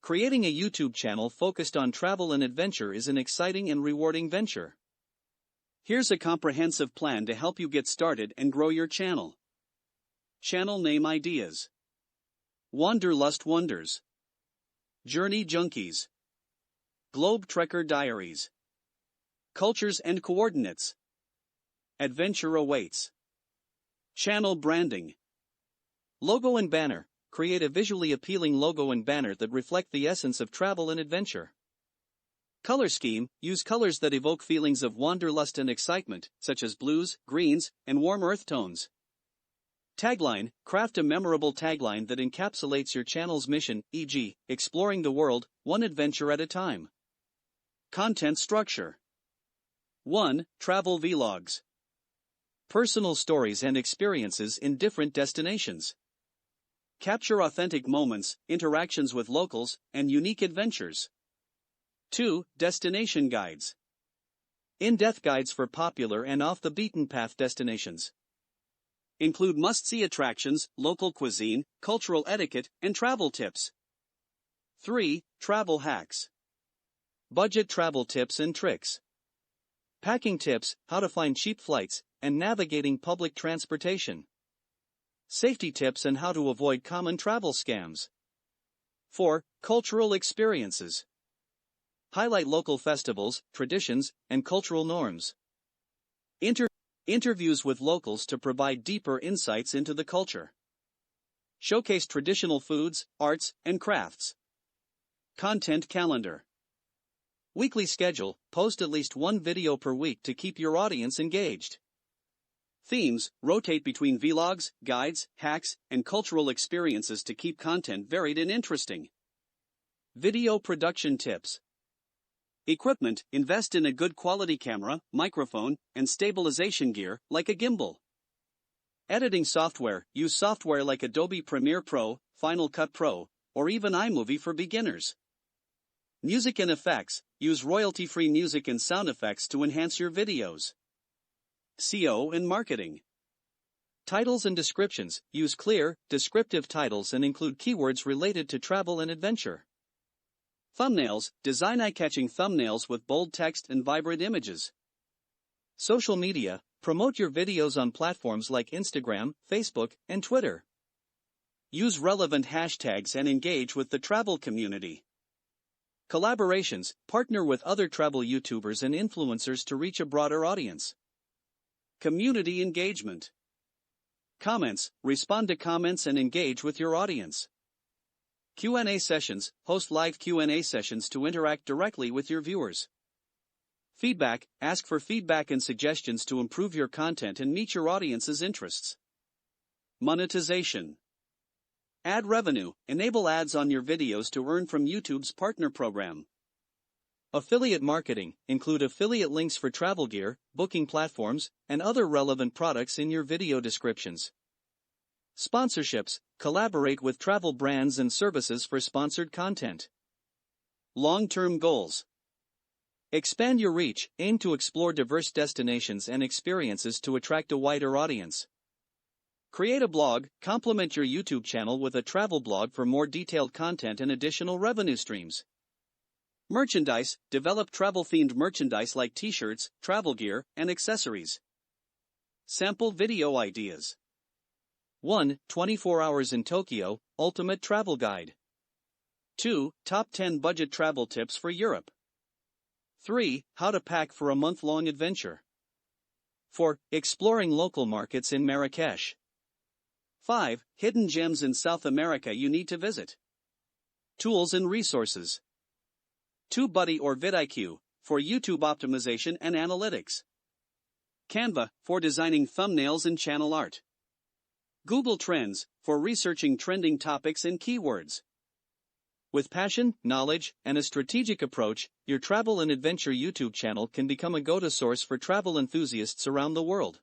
Creating a YouTube channel focused on travel and adventure is an exciting and rewarding venture. Here's a comprehensive plan to help you get started and grow your channel. Channel name ideas: Wanderlust Wonders, Journey Junkies, Globe Trekker Diaries, Cultures and Coordinates, Adventure Awaits. Channel branding: Logo and banner. Create a visually appealing logo and banner that reflect the essence of travel and adventure. Color scheme: use colors that evoke feelings of wanderlust and excitement, such as blues, greens, and warm earth tones. Tagline: craft a memorable tagline that encapsulates your channel's mission, e.g., exploring the world, one adventure at a time. Content structure: 1. Travel vlogs. Personal stories and experiences in different destinations. Capture authentic moments, interactions with locals, and unique adventures. 2. Destination guides. In-depth guides for popular and off-the-beaten-path destinations. Include must-see attractions, local cuisine, cultural etiquette, and travel tips. 3. Travel hacks. Budget travel tips and tricks. Packing tips: how to find cheap flights, and navigating public transportation. Safety tips and how to avoid common travel scams. 4. Cultural experiences. Highlight local festivals, traditions, and cultural norms. Interviews with locals to provide deeper insights into the culture. Showcase traditional foods, arts, and crafts. Content calendar. Weekly schedule: post at least one video per week to keep your audience engaged. Themes: rotate between vlogs, guides, hacks, and cultural experiences to keep content varied and interesting. Video production tips. Equipment: invest in a good quality camera, microphone, and stabilization gear, like a gimbal. Editing software: use software like Adobe Premiere Pro, Final Cut Pro, or even iMovie for beginners. Music and effects: use royalty-free music and sound effects to enhance your videos. SEO and marketing. Titles and descriptions: use clear, descriptive titles and include keywords related to travel and adventure. Thumbnails: design eye-catching thumbnails with bold text and vibrant images. Social media: promote your videos on platforms like Instagram, Facebook, and Twitter. Use relevant hashtags and engage with the travel community. Collaborations: partner with other travel YouTubers and influencers to reach a broader audience. Community engagement. Comments: respond to comments and engage with your audience. Q&A sessions: host live Q&A sessions to interact directly with your viewers. Feedback: ask for feedback and suggestions to improve your content and meet your audience's interests. Monetization. Ad revenue: enable ads on your videos to earn from YouTube's partner program. Affiliate marketing: include affiliate links for travel gear, booking platforms, and other relevant products in your video descriptions. Sponsorships: collaborate with travel brands and services for sponsored content. Long-term goals. Expand your reach: aim to explore diverse destinations and experiences to attract a wider audience. Create a blog: complement your YouTube channel with a travel blog for more detailed content and additional revenue streams. Merchandise: develop travel-themed merchandise like t-shirts, travel gear, and accessories. Sample video ideas. 1. 24 Hours in Tokyo, Ultimate Travel Guide. 2. Top 10 Budget Travel Tips for Europe. 3. How to Pack for a Month-Long Adventure. 4. Exploring Local Markets in Marrakesh. 5. Hidden Gems in South America You Need to Visit. Tools and Resources. TubeBuddy or vidIQ, for YouTube optimization and analytics. Canva, for designing thumbnails and channel art. Google Trends, for researching trending topics and keywords. With passion, knowledge, and a strategic approach, your travel and adventure YouTube channel can become a go-to source for travel enthusiasts around the world.